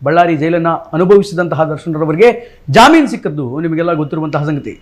ಬಳ್ಳಾರಿ ಜೈಲನ್ನು ಅನುಭವಿಸಿದಂತಹ ದರ್ಶನ್ ರವರಿಗೆ ಜಾಮೀನು ಸಿಕ್ಕದ್ದು ನಿಮಗೆಲ್ಲ ಗೊತ್ತಿರುವಂತಹ ಸಂಗತಿ.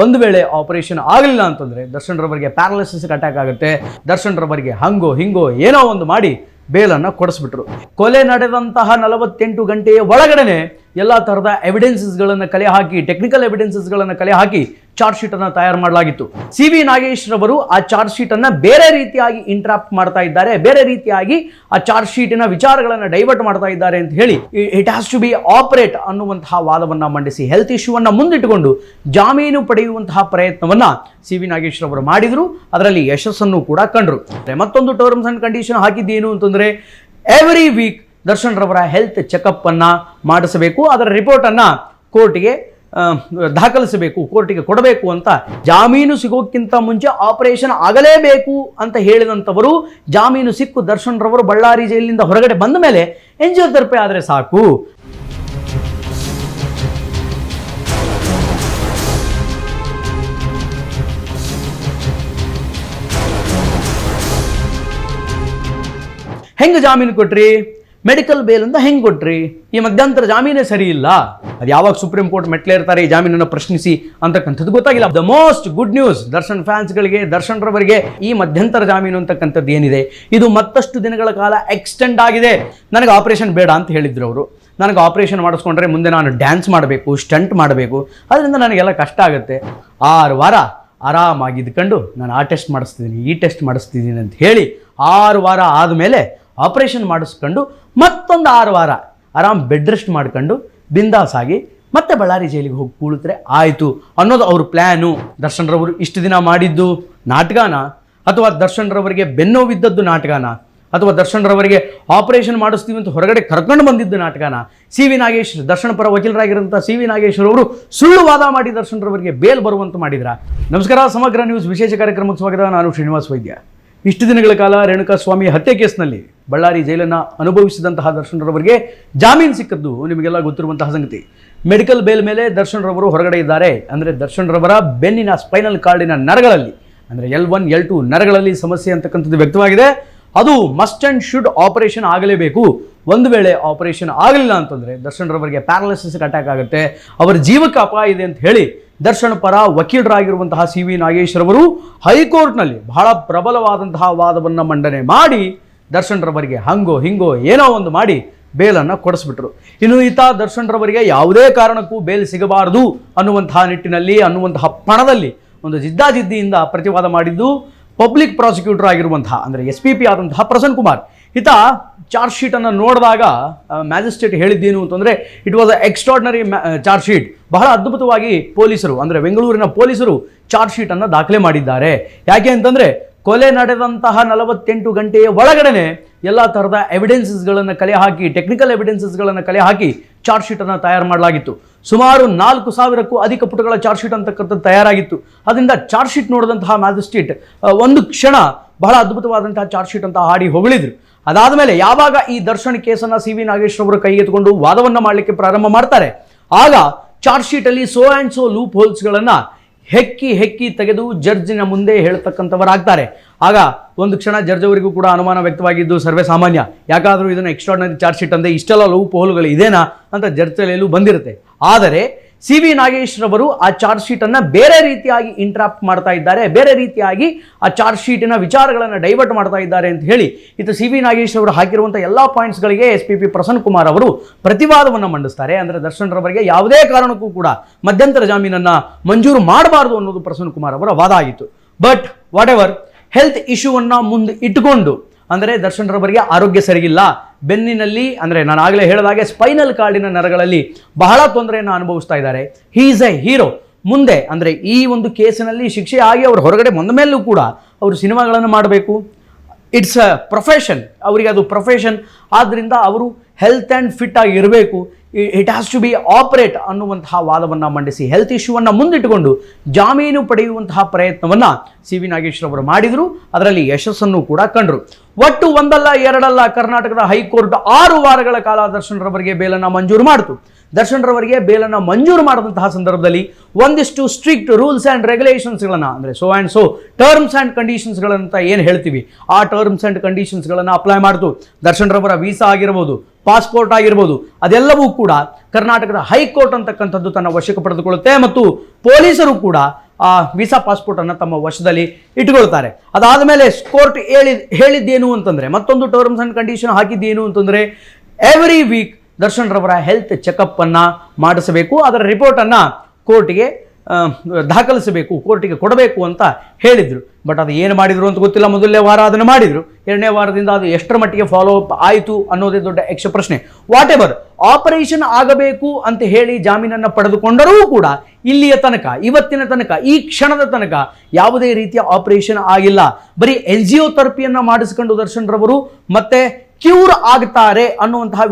ಒಂದು ವೇಳೆ ಆಪರೇಷನ್ ಆಗಲಿಲ್ಲ ಅಂತಂದರೆ ದರ್ಶನ್ ರವರಿಗೆ ಪ್ಯಾರಾಲಿಸಿಸ್ ಅಟ್ಯಾಕ್ ಆಗುತ್ತೆ. ದರ್ಶನ್ ರವರಿಗೆ ಹಂಗೋ ಹಿಂಗೋ ಏನೋ ಒಂದು ಮಾಡಿ ಬೇಲನ್ನು ಕೊಡಿಸ್ಬಿಟ್ರು. ಕೊಲೆ ನಡೆದಂತಹ 48 ಗಂಟೆಯ ಒಳಗಡೆ ಎಲ್ಲ ಥರದ ಎವಿಡೆನ್ಸಸ್ಗಳನ್ನು ಕಲೆ ಹಾಕಿ, ಟೆಕ್ನಿಕಲ್ ಎವಿಡೆನ್ಸಸ್ಗಳನ್ನು ಕಲೆ ಹಾಕಿ ಚಾರ್ಜ್ ಶೀಟನ್ನು ತಯಾರು ಮಾಡಲಾಗಿತ್ತು. CV ನಾಗೇಶ್ ರವರು ಆ ಚಾರ್ಜ್ ಶೀಟನ್ನು ಬೇರೆ ರೀತಿಯಾಗಿ ಇಂಟ್ರಾಪ್ಟ್ ಮಾಡ್ತಾ ಇದ್ದಾರೆ, ಬೇರೆ ರೀತಿಯಾಗಿ ಆ ಚಾರ್ಜ್ ಶೀಟಿನ ವಿಚಾರಗಳನ್ನು ಡೈವರ್ಟ್ ಮಾಡ್ತಾ ಇದ್ದಾರೆ ಅಂತ ಹೇಳಿ it has to be operate ಅನ್ನುವಂತಹ ವಾದವನ್ನು ಮಂಡಿಸಿ ಹೆಲ್ತ್ ಇಶ್ಯೂವನ್ನು ಮುಂದಿಟ್ಟುಕೊಂಡು ಜಾಮೀನು ಪಡೆಯುವಂತಹ ಪ್ರಯತ್ನವನ್ನು CV ನಾಗೇಶ್ ರವರು ಮಾಡಿದರು. ಅದರಲ್ಲಿ ಯಶಸ್ಸನ್ನು ಕೂಡ ಕಂಡರು. ಮತ್ತೊಂದು ಟರ್ಮ್ಸ್ ಅಂಡ್ ಕಂಡೀಷನ್ ಹಾಕಿದ್ದೇನು ಅಂತಂದರೆ ಎವ್ರಿ ವೀಕ್ ದರ್ಶನ್ ರವರ ಹೆಲ್ತ್ ಚೆಕಪ್ ಅನ್ನು ಮಾಡಿಸಬೇಕು, ಅದರ ರಿಪೋರ್ಟನ್ನು ಕೋರ್ಟಿಗೆ ದಾಖಲಿಸಬೇಕು, ಕೋರ್ಟಿಗೆ ಕೊಡಬೇಕು ಅಂತ. ಜಾಮೀನು ಸಿಗೋಕ್ಕಿಂತ ಮುಂಚೆ ಆಪರೇಷನ್ ಆಗಲೇಬೇಕು ಅಂತ ಹೇಳಿದಂಥವರು ಜಾಮೀನು ಸಿಕ್ಕು ದರ್ಶನ್ ರವರು ಬಳ್ಳಾರಿ ಜೈಲಿನಿಂದ ಹೊರಗಡೆ ಬಂದ ಮೇಲೆ ಎಂಜಿಯೋಥೆರಪಿ ಆದರೆ ಸಾಕು. ಹೆಂಗೆ ಜಾಮೀನು ಕೊಟ್ರಿ? ಮೆಡಿಕಲ್ ಬೇಲ್ ಅಂತ ಹೆಂಗೆ ಕೊಟ್ರಿ? ಈ ಮಧ್ಯಂತರ ಜಾಮೀನೇ ಸರಿ ಇಲ್ಲ. ಅದು ಯಾವಾಗ ಸುಪ್ರೀಂ ಕೋರ್ಟ್ ಮೆಟ್ಲೇರ್ತಾರೆ ಈ ಜಾಮೀನನ್ನು ಪ್ರಶ್ನಿಸಿ ಅಂತಕ್ಕಂಥದ್ದು ಗೊತ್ತಾಗಿಲ್ಲ. The most good news Darshan ಫ್ಯಾನ್ಸ್ಗಳಿಗೆ, ದರ್ಶನ್ ರವರಿಗೆ ಈ ಮಧ್ಯಂತರ ಜಾಮೀನು ಅಂತಕ್ಕಂಥದ್ದು ಏನಿದೆ ಇದು ಮತ್ತಷ್ಟು ದಿನಗಳ ಕಾಲ ಎಕ್ಸ್ಟೆಂಡ್ ಆಗಿದೆ. ನನಗೆ ಆಪರೇಷನ್ ಬೇಡ ಅಂತ ಹೇಳಿದ್ರು ಅವರು. ನನಗೆ ಆಪರೇಷನ್ ಮಾಡಿಸ್ಕೊಂಡ್ರೆ ಮುಂದೆ ನಾನು ಡ್ಯಾನ್ಸ್ ಮಾಡಬೇಕು, ಸ್ಟಂಟ್ ಮಾಡಬೇಕು, ಅದರಿಂದ ನನಗೆಲ್ಲ ಕಷ್ಟ ಆಗುತ್ತೆ. 6 ವಾರ ಆರಾಮಾಗಿ ಇದ್ಕೊಂಡು ನಾನು ಆ ಟೆಸ್ಟ್ ಮಾಡಿಸ್ತಿದ್ದೀನಿ, ಈ ಟೆಸ್ಟ್ ಮಾಡಿಸ್ತಿದ್ದೀನಿ ಅಂತ ಹೇಳಿ 6 ವಾರ ಆದಮೇಲೆ ಆಪರೇಷನ್ ಮಾಡಿಸ್ಕೊಂಡು ಮತ್ತೊಂದು 6 ವಾರ ಆರಾಮ್ ಬೆಡ್ ರೆಸ್ಟ್ ಮಾಡ್ಕೊಂಡು ಬಿಂದಾಸ್ ಆಗಿ ಮತ್ತೆ ಬಳ್ಳಾರಿ ಜೈಲಿಗೆ ಹೋಗಿ ಕೂಳಿದ್ರೆ ಆಯಿತು ಅನ್ನೋದು ಅವ್ರ ಪ್ಲ್ಯಾನು. ದರ್ಶನ್ ರವರು ಇಷ್ಟು ದಿನ ಮಾಡಿದ್ದು ನಾಟಕನ, ಅಥವಾ ದರ್ಶನ್ ರವರಿಗೆ ಬೆನ್ನೋವಿದ್ದದ್ದು ನಾಟಕನ, ಅಥವಾ ದರ್ಶನ್ ರವರಿಗೆ ಆಪರೇಷನ್ ಮಾಡಿಸ್ತೀವಿ ಅಂತ ಹೊರಗಡೆ ಕರ್ಕೊಂಡು ಬಂದಿದ್ದು ನಾಟಕನ? CV ನಾಗೇಶ್, ದರ್ಶನ್ ಪರ ವಕೀಲರಾಗಿರೋಂಥ CV ನಾಗೇಶ್ ಅವರು ಸುಳ್ಳು ವಾದ ಮಾಡಿ ದರ್ಶನ್ ರವರಿಗೆ ಬೇಲ್ ಬರುವಂತೆ ಮಾಡಿದ್ರ? ನಮಸ್ಕಾರ, ಸಮಗ್ರ ನ್ಯೂಸ್ ವಿಶೇಷ ಕಾರ್ಯಕ್ರಮಕ್ಕೆ ಸ್ವಾಗತ. ನಾನು ಶ್ರೀನಿವಾಸ್ ವೈದ್ಯ. ಇಷ್ಟು ದಿನಗಳ ಕಾಲ ರೇಣುಕಾಸ್ವಾಮಿ ಹತ್ಯೆ ಕೇಸ್ನಲ್ಲಿ ಬಳ್ಳಾರಿ ಜೈಲನ್ನು ಅನುಭವಿಸಿದಂತಹ ದರ್ಶನ್ ರವರಿಗೆ ಜಾಮೀನು ಸಿಕ್ಕದ್ದು ನಿಮಗೆಲ್ಲ ಗೊತ್ತಿರುವಂತಹ ಸಂಗತಿ. ಮೆಡಿಕಲ್ ಬೇಲ್ ಮೇಲೆ ದರ್ಶನ್ ರವರು ಹೊರಗಡೆ ಇದ್ದಾರೆ. ಅಂದರೆ ದರ್ಶನ್ ರವರ ಬೆನ್ನಿನ ಸ್ಪೈನಲ್ ಕಾರ್ಡಿನ ನರಗಳಲ್ಲಿ, ಅಂದರೆ L1 L2 ನರಗಳಲ್ಲಿ ಸಮಸ್ಯೆ ಅಂತಕ್ಕಂಥದ್ದು ವ್ಯಕ್ತವಾಗಿದೆ. ಅದು ಮಸ್ಟ್ ಆ್ಯಂಡ್ ಶುಡ್ ಆಪರೇಷನ್ ಆಗಲೇಬೇಕು. ಒಂದು ವೇಳೆ ಆಪರೇಷನ್ ಆಗಲಿಲ್ಲ ಅಂತಂದರೆ ದರ್ಶನ್ ರವರಿಗೆ ಪ್ಯಾರಾಲಿಸಿಸ್ ಅಟ್ಯಾಕ್ ಆಗುತ್ತೆ, ಅವರ ಜೀವಕ್ಕೆ ಅಪಾಯ ಇದೆ ಅಂತ ಹೇಳಿ ದರ್ಶನ್ ಪರ ವಕೀಲರಾಗಿರುವಂತಹ CV ನಾಗೇಶ್ ರವರು ಹೈಕೋರ್ಟ್ನಲ್ಲಿ ಬಹಳ ಪ್ರಬಲವಾದಂತಹ ವಾದವನ್ನು ಮಂಡನೆ ಮಾಡಿ ದರ್ಶನ್ ರವರಿಗೆ ಹಂಗೋ ಹಿಂಗೋ ಏನೋ ಒಂದು ಮಾಡಿ ಬೇಲನ್ನು ಕೊಡಿಸ್ಬಿಟ್ರು. ಇನ್ನು ಈತ ದರ್ಶನ್ ರವರಿಗೆ ಯಾವುದೇ ಕಾರಣಕ್ಕೂ ಬೇಲ್ ಸಿಗಬಾರದು ಅನ್ನುವಂತಹ ನಿಟ್ಟಿನಲ್ಲಿ, ಅನ್ನುವಂತಹ ಪಣದಲ್ಲಿ ಒಂದು ಜಿದ್ದಾಜಿದ್ದಿಯಿಂದ ಪ್ರತಿವಾದ ಮಾಡಿದ್ದು ಪಬ್ಲಿಕ್ ಪ್ರಾಸಿಕ್ಯೂಟರ್ ಆಗಿರುವಂತಹ, ಅಂದರೆ SPP ಆದಂತಹ ಪ್ರಸನ್ನ ಕುಮಾರ್. ಈತ ಚಾರ್ಜ್ ಶೀಟನ್ನು ನೋಡಿದಾಗ ಮ್ಯಾಜಿಸ್ಟ್ರೇಟ್ ಹೇಳಿದ್ದೇನು ಅಂತಂದರೆ it was a extraordinary charge sheet. ಬಹಳ ಅದ್ಭುತವಾಗಿ ಪೊಲೀಸರು, ಅಂದರೆ ಬೆಂಗಳೂರಿನ ಪೊಲೀಸರು ಚಾರ್ಜ್ ಶೀಟನ್ನು ದಾಖಲೆ ಮಾಡಿದ್ದಾರೆ. ಯಾಕೆ ಅಂತಂದರೆ ಕೊಲೆ ನಡೆದಂತಹ 48 ಗಂಟೆಯ ಒಳಗಡೆ ಎಲ್ಲ ಥರದ ಎವಿಡೆನ್ಸಸ್ಗಳನ್ನು ಕಲೆ ಹಾಕಿ, ಟೆಕ್ನಿಕಲ್ ಎವಿಡೆನ್ಸಸ್ಗಳನ್ನು ಕಲೆ ಹಾಕಿ ಚಾರ್ಜ್ ಶೀಟನ್ನು ತಯಾರು ಮಾಡಲಾಗಿತ್ತು. ಸುಮಾರು 4000ಕ್ಕೂ ಅಧಿಕ ಪುಟಗಳ ಚಾರ್ಜ್ ಶೀಟ್ ಅಂತಕ್ಕಂಥದ್ದು ತಯಾರಾಗಿತ್ತು. ಅದರಿಂದ ಚಾರ್ಜ್ ಶೀಟ್ ನೋಡಿದಂತಹ ಮ್ಯಾಜಿಸ್ಟ್ರೇಟ್ ಒಂದು ಕ್ಷಣ ಬಹಳ ಅದ್ಭುತವಾದಂತಹ ಚಾರ್ಜ್ ಶೀಟ್ ಅಂತ ಹಾಡಿ ಹೊಗಳಿದ್ರು. ಅದಾದ ಮೇಲೆ ಯಾವಾಗ ಈ ದರ್ಶನ್ ಕೇಸನ್ನು CV ನಾಗೇಶ್ ಅವರು ಕೈಗೆತ್ತಿಕೊಂಡು ವಾದವನ್ನು ಮಾಡಲಿಕ್ಕೆ ಪ್ರಾರಂಭ ಮಾಡ್ತಾರೆ, ಆಗ ಚಾರ್ಜ್ ಶೀಟಲ್ಲಿ ಸೋ ಆ್ಯಂಡ್ ಸೋ ಲೂಪ್ ಹೋಲ್ಸ್ಗಳನ್ನು ಹೆಕ್ಕಿ ತೆಗೆದು ಜಡ್ಜಿನ ಮುಂದೆ ಹೇಳ್ತಕ್ಕಂಥವರಾಗ್ತಾರೆ. ಆಗ ಒಂದು ಕ್ಷಣ ಜಡ್ಜ್ ಅವರಿಗೂ ಕೂಡ ಅನುಮಾನ ವ್ಯಕ್ತವಾಗಿದ್ದು ಸರ್ವೇ ಸಾಮಾನ್ಯ. ಯಾಕಾದರೂ ಇದನ್ನು ಎಕ್ಸ್ಟ್ರಾರ್ಡಿನರಿ ಚಾರ್ಜ್ ಶೀಟ್ ಅಂದರೆ ಇಷ್ಟೆಲ್ಲ ಲೂಪ್ ಹೋಲ್ಗಳು ಇದೇನಾ ಅಂತ ಜಡ್ಜ್ ತಲೆಯಲ್ಲೂ ಬಂದಿರುತ್ತೆ. ಆದರೆ CV ನಾಗೇಶ್ ರವರು ಆ ಚಾರ್ಜ್ ಶೀಟನ್ನು ಬೇರೆ ರೀತಿಯಾಗಿ ಇಂಟ್ರಾಪ್ಟ್ ಮಾಡ್ತಾ ಇದ್ದಾರೆ, ಬೇರೆ ರೀತಿಯಾಗಿ ಆ ಚಾರ್ಜ್ ಶೀಟಿನ ವಿಚಾರಗಳನ್ನು ಡೈವರ್ಟ್ ಮಾಡ್ತಾ ಇದ್ದಾರೆ ಅಂತ ಹೇಳಿ ಇದು CV ನಾಗೇಶ್ ಅವರು ಹಾಕಿರುವಂಥ ಎಲ್ಲ ಪಾಯಿಂಟ್ಸ್ಗಳಿಗೆ SPP ಪ್ರಸನ್ನ ಕುಮಾರ್ ಅವರು ಪ್ರತಿವಾದವನ್ನು ಮಂಡಿಸ್ತಾರೆ. ಅಂದರೆ ದರ್ಶನ್ ರವರಿಗೆ ಯಾವುದೇ ಕಾರಣಕ್ಕೂ ಕೂಡ ಮಧ್ಯಂತರ ಜಾಮೀನನ್ನು ಮಂಜೂರು ಮಾಡಬಾರ್ದು ಅನ್ನೋದು ಪ್ರಸನ್ನ ಕುಮಾರ್ ಅವರ ವಾದ ಆಗಿತ್ತು. ಬಟ್ ವಾಟ್ ಎವರ್, ಹೆಲ್ತ್ ಇಶ್ಯೂವನ್ನು ಮುಂದೆ ಇಟ್ಟುಕೊಂಡು, ಅಂದರೆ ದರ್ಶನ್ ರವರಿಗೆ ಆರೋಗ್ಯ ಸರಿಗಿಲ್ಲ, ಬೆನ್ನಿನಲ್ಲಿ, ಅಂದರೆ ನಾನು ಆಗಲೇ ಹೇಳಿದಾಗೆ ಸ್ಪೈನಲ್ ಕಾರ್ಡಿನ ನರಗಳಲ್ಲಿ ಬಹಳ ತೊಂದರೆಯನ್ನು ಅನುಭವಿಸ್ತಾ ಇದ್ದಾರೆ. He is A hero. ಮುಂದೆ ಅಂದರೆ ಈ ಒಂದು ಕೇಸಿನಲ್ಲಿ ಶಿಕ್ಷೆ ಆಗಿ ಅವರು ಹೊರಗಡೆ ಬಂದ ಮೇಲೂ ಕೂಡ ಅವರು ಸಿನಿಮಾಗಳನ್ನು ಮಾಡಬೇಕು. ಇಟ್ಸ್ ಅ ಪ್ರೊಫೆಷನ್, ಅವರಿಗೆ ಅದು ಪ್ರೊಫೆಷನ್. ಆದ್ದರಿಂದ ಅವರು ಹೆಲ್ತ್ ಆ್ಯಂಡ್ ಫಿಟ್ ಆಗಿ ಇರಬೇಕು. It has to be operate ಅನ್ನುವಂತಹ ವಾದವನ್ನು ಮಂಡಿಸಿ ಹೆಲ್ತ್ ಇಶ್ಯೂವನ್ನು ಮುಂದಿಟ್ಟುಕೊಂಡು ಜಾಮೀನು ಪಡೆಯುವಂತಹ ಪ್ರಯತ್ನವನ್ನು CV ನಾಗೇಶ್ ರವರು ಮಾಡಿದರು. ಅದರಲ್ಲಿ ಯಶಸ್ಸನ್ನು ಕೂಡ ಕಂಡರು. ಒಟ್ಟು ಒಂದಲ್ಲ ಎರಡಲ್ಲ ಕರ್ನಾಟಕದ ಹೈಕೋರ್ಟ್ 6 ವಾರಗಳ ಕಾಲ ದರ್ಶನ್ ರವರಿಗೆ ಬೇಲನ್ನು ಮಂಜೂರು ಮಾಡಿತು. ದರ್ಶನ್ ರವರಿಗೆ ಬೇಲನ್ನು ಮಂಜೂರು ಮಾಡಿದಂತಹ ಸಂದರ್ಭದಲ್ಲಿ ಒಂದಿಷ್ಟು ಸ್ಟ್ರಿಕ್ಟ್ ರೂಲ್ಸ್ ಆ್ಯಂಡ್ ರೆಗ್ಯುಲೇಷನ್ಸ್ಗಳನ್ನು, ಅಂದರೆ so and so terms and ಕಂಡೀಷನ್ಸ್ಗಳಂತ ಏನು ಹೇಳ್ತೀವಿ, ಆ ಟರ್ಮ್ಸ್ ಆ್ಯಂಡ್ ಕಂಡೀಷನ್ಸ್ಗಳನ್ನು ಅಪ್ಲೈ ಮಾಡ್ತು. ದರ್ಶನ್ ರವರ ವೀಸಾ ಆಗಿರ್ಬೋದು, ಪಾಸ್ಪೋರ್ಟ್ ಆಗಿರ್ಬೋದು, ಅದೆಲ್ಲವೂ ಕೂಡ ಕರ್ನಾಟಕದ ಹೈಕೋರ್ಟ್ ಅಂತಕ್ಕಂಥದ್ದು ತನ್ನ ವಶಕ್ಕೆ ಪಡೆದುಕೊಳ್ಳುತ್ತೆ ಮತ್ತು ಪೊಲೀಸರು ಕೂಡ ಆ ವೀಸಾ ಪಾಸ್ಪೋರ್ಟನ್ನು ತಮ್ಮ ವಶದಲ್ಲಿ ಇಟ್ಕೊಳ್ತಾರೆ. ಅದಾದ ಮೇಲೆ ಕೋರ್ಟ್ ಹೇಳಿದ್ದೇನು ಅಂತಂದರೆ, ಮತ್ತೊಂದು ಟರ್ಮ್ಸ್ ಆ್ಯಂಡ್ ಕಂಡೀಷನ್ ಹಾಕಿದ್ದೇನು ಅಂತಂದರೆ, ಎವ್ರಿ ವೀಕ್ ದರ್ಶನ್ ರವರ ಹೆಲ್ತ್ ಚೆಕಪ್ಪನ್ನು ಮಾಡಿಸಬೇಕು, ಅದರ ರಿಪೋರ್ಟನ್ನು ಕೋರ್ಟಿಗೆ ದಾಖಲಿಸಬೇಕು, ಕೋರ್ಟಿಗೆ ಕೊಡಬೇಕು ಅಂತ ಹೇಳಿದರು. ಬಟ್ ಅದು ಏನು ಮಾಡಿದರು ಅಂತ ಗೊತ್ತಿಲ್ಲ. ಮೊದಲನೇ ವಾರ ಅದನ್ನು ಮಾಡಿದರು, ಎರಡನೇ ವಾರದಿಂದ ಅದು ಎಷ್ಟರ ಮಟ್ಟಿಗೆ ಫಾಲೋ ಅಪ್ ಆಯಿತು ಅನ್ನೋದೇ ದೊಡ್ಡ ಯಕ್ಷ ಪ್ರಶ್ನೆ. ವಾಟ್ ಎವರ್, ಆಪರೇಷನ್ ಆಗಬೇಕು ಅಂತ ಹೇಳಿ ಜಾಮೀನನ್ನು ಪಡೆದುಕೊಂಡರೂ ಕೂಡ ಇಲ್ಲಿಯ ತನಕ, ಇವತ್ತಿನ ತನಕ, ಈ ಕ್ಷಣದ ತನಕ ಯಾವುದೇ ರೀತಿಯ ಆಪರೇಷನ್ ಆಗಿಲ್ಲ. ಬರೀ ಎನ್ಜಿಯೋಥೆರಪಿಯನ್ನು ಮಾಡಿಸಿಕೊಂಡು ದರ್ಶನ್ ರವರು ಮತ್ತೆ ಕ್ಯೂರ್ ಆಗ್ತಾರೆ ಅನ್ನುವಂತಹ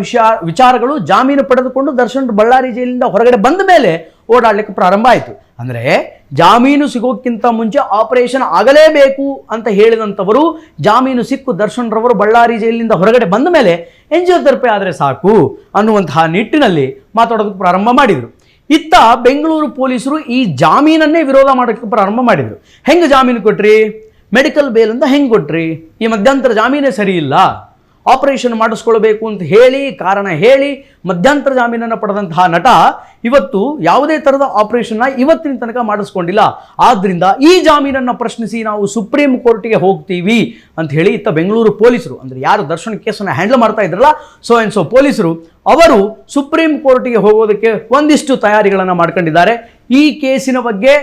ವಿಚಾರಗಳು ಜಾಮೀನು ಪಡೆದುಕೊಂಡು ದರ್ಶನ್ ಬಳ್ಳಾರಿ ಜೈಲಿನಿಂದ ಹೊರಗಡೆ ಬಂದ ಮೇಲೆ ಓಡಾಡಲಿಕ್ಕೆ ಪ್ರಾರಂಭ ಆಯಿತು. ಅಂದರೆ ಜಾಮೀನು ಸಿಗೋಕ್ಕಿಂತ ಮುಂಚೆ ಆಪರೇಷನ್ ಆಗಲೇಬೇಕು ಅಂತ ಹೇಳಿದಂಥವರು ಜಾಮೀನು ಸಿಕ್ಕು ದರ್ಶನ್ ರವರು ಬಳ್ಳಾರಿ ಜೈಲಿನಿಂದ ಹೊರಗಡೆ ಬಂದ ಮೇಲೆ ಎನ್ಜಿಯೋಥೆರಪಿ ಆದರೆ ಸಾಕು ಅನ್ನುವಂತಹ ನಿಟ್ಟಿನಲ್ಲಿ ಮಾತಾಡೋದಕ್ಕೆ ಪ್ರಾರಂಭ ಮಾಡಿದರು. ಇತ್ತ ಬೆಂಗಳೂರು ಪೊಲೀಸರು ಈ ಜಾಮೀನನ್ನೇ ವಿರೋಧ ಮಾಡೋಕ್ಕೆ ಪ್ರಾರಂಭ ಮಾಡಿದರು. ಹೆಂಗೆ ಜಾಮೀನು ಕೊಟ್ರಿ? ಮೆಡಿಕಲ್ ಬೇಲ್ ಅಂತ ಹೆಂಗೆ ಕೊಟ್ರಿ? ಈ ಮಧ್ಯಂತರ ಜಾಮೀನೇ ಸರಿ ಇಲ್ಲ, ಆಪರೇಷನ್ ಮಾಡಿಸ್ಕೊಳ್ಬೇಕು ಅಂತ ಹೇಳಿ ಕಾರಣ ಹೇಳಿ ಮಧ್ಯಂತರ ಜಾಮೀನನ್ನು ಪಡೆದಂತಹ ನಟ ಇವತ್ತು ಯಾವುದೇ ಥರದ ಆಪರೇಷನ್ನ ಇವತ್ತಿನ ತನಕ ಮಾಡಿಸ್ಕೊಂಡಿಲ್ಲ. ಆದ್ದರಿಂದ ಈ ಜಾಮೀನನ್ನು ಪ್ರಶ್ನಿಸಿ ನಾವು ಸುಪ್ರೀಂ ಕೋರ್ಟಿಗೆ ಹೋಗ್ತೀವಿ ಅಂತ ಹೇಳಿ ಇತ್ತ ಬೆಂಗಳೂರು ಪೊಲೀಸರು, ಅಂದರೆ ಯಾರು ದರ್ಶನ್ ಕೇಸನ್ನು ಹ್ಯಾಂಡಲ್ ಮಾಡ್ತಾ ಇದ್ರಲ್ಲ ಸೋ ಆ್ಯಂಡ್ ಸೋ ಪೊಲೀಸರು, ಅವರು ಸುಪ್ರೀಂ ಕೋರ್ಟಿಗೆ ಹೋಗೋದಕ್ಕೆ ಒಂದಿಷ್ಟು ತಯಾರಿಗಳನ್ನು ಮಾಡ್ಕೊಂಡಿದ್ದಾರೆ. ಈ ಕೇಸಿನ ಬಗ್ಗೆ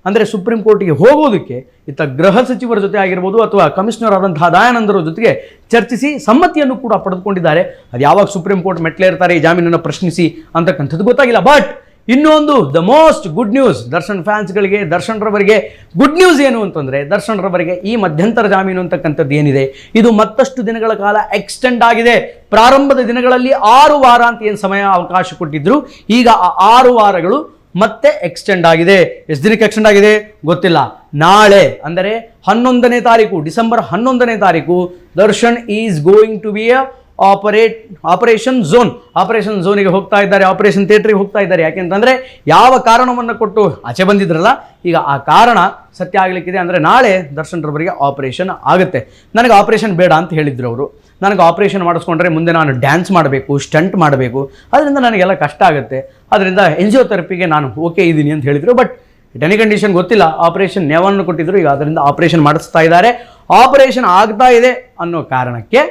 ಅಂದರೆ ಸುಪ್ರೀಂ ಕೋರ್ಟಿಗೆ ಹೋಗೋದಕ್ಕೆ ಇತ್ತ ಗೃಹ ಸಚಿವರ ಜೊತೆ ಆಗಿರ್ಬೋದು ಅಥವಾ ಕಮಿಷನರ್ ಆದಂತಹ ದಯಾನಂದರ ಜೊತೆಗೆ ಚರ್ಚಿಸಿ ಸಮ್ಮತಿಯನ್ನು ಕೂಡ ಪಡೆದುಕೊಂಡಿದ್ದಾರೆ. ಅದು ಯಾವಾಗ ಸುಪ್ರೀಂ ಕೋರ್ಟ್ ಮೆಟ್ಲೇರ್ತಾರೆ ಈ ಜಾಮೀನನ್ನು ಪ್ರಶ್ನಿಸಿ ಅಂತಕ್ಕಂಥದ್ದು ಗೊತ್ತಾಗಿಲ್ಲ. ಬಟ್ ಇನ್ನೊಂದು the most good news Darshan ಫ್ಯಾನ್ಸ್ಗಳಿಗೆ, ದರ್ಶನ್ ರವರಿಗೆ ಗುಡ್ ನ್ಯೂಸ್ ಏನು ಅಂತಂದರೆ, ದರ್ಶನ್ ರವರಿಗೆ ಈ ಮಧ್ಯಂತರ ಜಾಮೀನು ಅಂತಕ್ಕಂಥದ್ದು ಏನಿದೆ ಇದು ಮತ್ತಷ್ಟು ದಿನಗಳ ಕಾಲ ಎಕ್ಸ್ಟೆಂಡ್ ಆಗಿದೆ. ಪ್ರಾರಂಭದ ದಿನಗಳಲ್ಲಿ 6 ವಾರ ಅಂತ ಏನು ಸಮಯ ಅವಕಾಶ ಕೊಟ್ಟಿದ್ರು, ಈಗ ಆ 6 ವಾರಗಳು ಮತ್ತೆ ಎಕ್ಸ್ಟೆಂಡ್ ಆಗಿದೆ. ಎಷ್ಟು ದಿನಕ್ಕೆ ಎಕ್ಸ್ಟೆಂಡ್ ಆಗಿದೆ ಗೊತ್ತಿಲ್ಲ. ನಾಳೆ ಅಂದರೆ 11ನೇ ತಾರೀಕು, ಡಿಸೆಂಬರ್ 11ನೇ ತಾರೀಕು Darshan is going to be operation ಝೋನಿಗೆ ಹೋಗ್ತಾ ಇದ್ದಾರೆ, ಆಪರೇಷನ್ ಥಿಯೇಟ್ರಿಗೆ ಹೋಗ್ತಾ ಇದ್ದಾರೆ. ಯಾಕೆಂತಂದರೆ ಯಾವ ಕಾರಣವನ್ನು ಕೊಟ್ಟು ಆಚೆ ಬಂದಿದ್ರಲ್ಲ, ಈಗ ಆ ಕಾರಣ ಸತ್ಯ ಆಗಲಿಕ್ಕಿದೆ. ಅಂದರೆ ನಾಳೆ ದರ್ಶನ್ ರವರಿಗೆ ಆಪರೇಷನ್ ಆಗುತ್ತೆ. ನನಗೆ ಆಪರೇಷನ್ ಬೇಡ ಅಂತ ಹೇಳಿದ್ರು ಅವರು. ನನಗೆ ಆಪರೇಷನ್ ಮಾಡಿಸ್ಕೊಂಡ್ರೆ ಮುಂದೆ ನಾನು ಡ್ಯಾನ್ಸ್ ಮಾಡಬೇಕು, ಸ್ಟಂಟ್ ಮಾಡಬೇಕು, ಅದರಿಂದ ನನಗೆಲ್ಲ ಕಷ್ಟ ಆಗುತ್ತೆ, ಅದರಿಂದ ಎನ್ಜಿಯೋಥೆರಪಿಗೆ ನಾನು ಓಕೆ ಇದ್ದೀನಿ ಅಂತ ಹೇಳಿದರು. ಬಟ್ ಇಟ್ ಎನಿ ಕಂಡೀಷನ್ ಗೊತ್ತಿಲ್ಲ, ಆಪರೇಷನ್ ನೇವನ್ನು ಕೊಟ್ಟಿದ್ರು, ಈಗ ಅದರಿಂದ ಆಪರೇಷನ್ ಮಾಡಿಸ್ತಾ ಇದ್ದಾರೆ. ಆಪರೇಷನ್ ಆಗ್ತಾ ಇದೆ ಅನ್ನೋ ಕಾರಣಕ್ಕೆ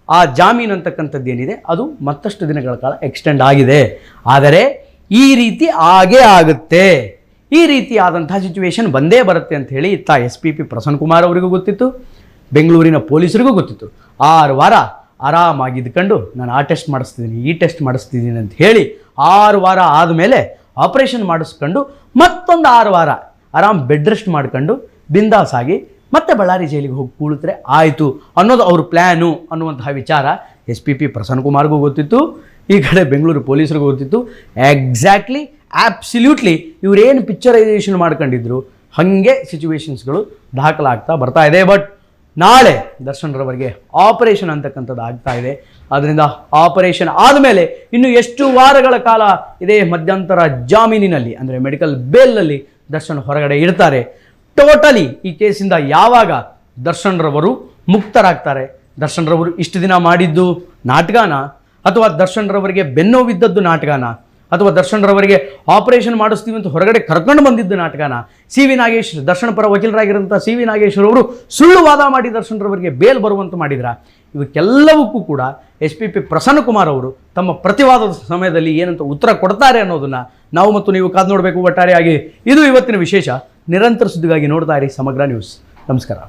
ಆ ಜಾಮೀನು ಅಂತಕ್ಕಂಥದ್ದು ಏನಿದೆ ಅದು ಮತ್ತಷ್ಟು ದಿನಗಳ ಕಾಲ ಎಕ್ಸ್ಟೆಂಡ್ ಆಗಿದೆ. ಆದರೆ ಈ ರೀತಿ ಆಗೇ ಆಗುತ್ತೆ, ಈ ರೀತಿಯಾದಂತಹ ಸಿಚುವೇಶನ್ ಬಂದೇ ಬರುತ್ತೆ ಅಂತ ಹೇಳಿ ಇತ್ತ SP ಪ್ರಸನ್ನ ಕುಮಾರ್ ಅವರಿಗೂ ಗೊತ್ತಿತ್ತು, ಬೆಂಗಳೂರಿನ ಪೊಲೀಸರಿಗೂ ಗೊತ್ತಿತ್ತು. 6 ವಾರ ಆರಾಮಾಗಿ ಇದ್ಕೊಂಡು ನಾನು ಆ ಟೆಸ್ಟ್ ಮಾಡಿಸ್ತಿದ್ದೀನಿ, ಈ ಟೆಸ್ಟ್ ಮಾಡಿಸ್ತಿದ್ದೀನಿ ಅಂತ ಹೇಳಿ 6 ವಾರ ಆದಮೇಲೆ ಆಪರೇಷನ್ ಮಾಡಿಸ್ಕೊಂಡು ಮತ್ತೊಂದು 6 ವಾರ ಆರಾಮ್ ಬೆಡ್ ರೆಸ್ಟ್ ಮಾಡ್ಕೊಂಡು ಬಿಂದಾಸ್ ಆಗಿ ಮತ್ತೆ ಬಳ್ಳಾರಿ ಜೈಲಿಗೆ ಹೋಗಿ ಕೂಳಿದ್ರೆ ಆಯಿತು ಅನ್ನೋದು ಅವ್ರ ಪ್ಲ್ಯಾನು ಅನ್ನುವಂತಹ ವಿಚಾರ SP ಪ್ರಸನ್ನ ಕುಮಾರ್ಗೂ ಗೊತ್ತಿತ್ತು, ಈ ಕಡೆ ಬೆಂಗಳೂರು ಪೊಲೀಸರಿಗೂ ಗೊತ್ತಿತ್ತು. ಎಕ್ಸಾಕ್ಟ್ಲಿ ಆಬ್ಸಲ್ಯೂಟ್ಲಿ ಇವರೇನು ಪಿಕ್ಚರೈಸೇಷನ್ ಮಾಡ್ಕೊಂಡಿದ್ರು ಹಾಗೆ ಸಿಚುವೇಶನ್ಸ್ಗಳು ದಾಖಲಾಗ್ತಾ ಬರ್ತಾ ಇದೆ. ಬಟ್ ನಾಳೆ ದರ್ಶನ್ ರವರಿಗೆ ಆಪರೇಷನ್ ಅಂತಕ್ಕಂಥದ್ದು ಆಗ್ತಾ ಇದೆ. ಆದ್ದರಿಂದ ಆಪರೇಷನ್ ಆದಮೇಲೆ ಇನ್ನು ಎಷ್ಟು ವಾರಗಳ ಕಾಲ ಇದೇ ಮಧ್ಯಂತರ ಜಾಮೀನಿನಲ್ಲಿ ಅಂದರೆ ಮೆಡಿಕಲ್ ಬೇಲ್ನಲ್ಲಿ ದರ್ಶನ್ ಹೊರಗಡೆ ಇರ್ತಾರೆ, ಟೋಟಲಿ ಈ ಕೇಸಿಂದ ಯಾವಾಗ ದರ್ಶನ್ ರವರು ಮುಕ್ತರಾಗ್ತಾರೆ, ದರ್ಶನ್ ರವರು ಇಷ್ಟು ದಿನ ಮಾಡಿದ್ದು ನಾಟಕನ ಅಥವಾ ದರ್ಶನ್ ರವರಿಗೆ ಬೆನ್ನೋವಿದ್ದದ್ದು ನಾಟಕನ ಅಥವಾ ದರ್ಶನ್ ರವರಿಗೆ ಆಪರೇಷನ್ ಮಾಡಿಸ್ತೀವಿ ಅಂತ ಹೊರಗಡೆ ಕರ್ಕೊಂಡು ಬಂದಿದ್ದು ನಾಟಕನ, CV ನಾಗೇಶ್ ದರ್ಶನ್ ಪರ ವಕೀಲರಾಗಿರೋಂಥ CV ನಾಗೇಶ್ವರ ಅವರು ಸುಳ್ಳು ವಾದ ಮಾಡಿ ದರ್ಶನ್ ರವರಿಗೆ ಬೇಲ್ ಬರುವಂತೆ ಮಾಡಿದ್ರ. ಇವಕ್ಕೆಲ್ಲವಕ್ಕೂ ಕೂಡ SP ಪ್ರಸನ್ನ ಕುಮಾರ್ ಅವರು ತಮ್ಮ ಪ್ರತಿವಾದದ ಸಮಯದಲ್ಲಿ ಏನಂತ ಉತ್ತರ ಕೊಡ್ತಾರೆ ಅನ್ನೋದನ್ನು ನಾವು ಮತ್ತು ನೀವು ಕಾದು ನೋಡಬೇಕು. ಒಟ್ಟಾರೆಯಾಗಿ ಇದು ಇವತ್ತಿನ ವಿಶೇಷ. ನಿರಂತರ ಸುದ್ದಿಗಾಗಿ ನೋಡ್ತಾ ಇರಿ ಸಮಗ್ರ ನ್ಯೂಸ್. ನಮಸ್ಕಾರ.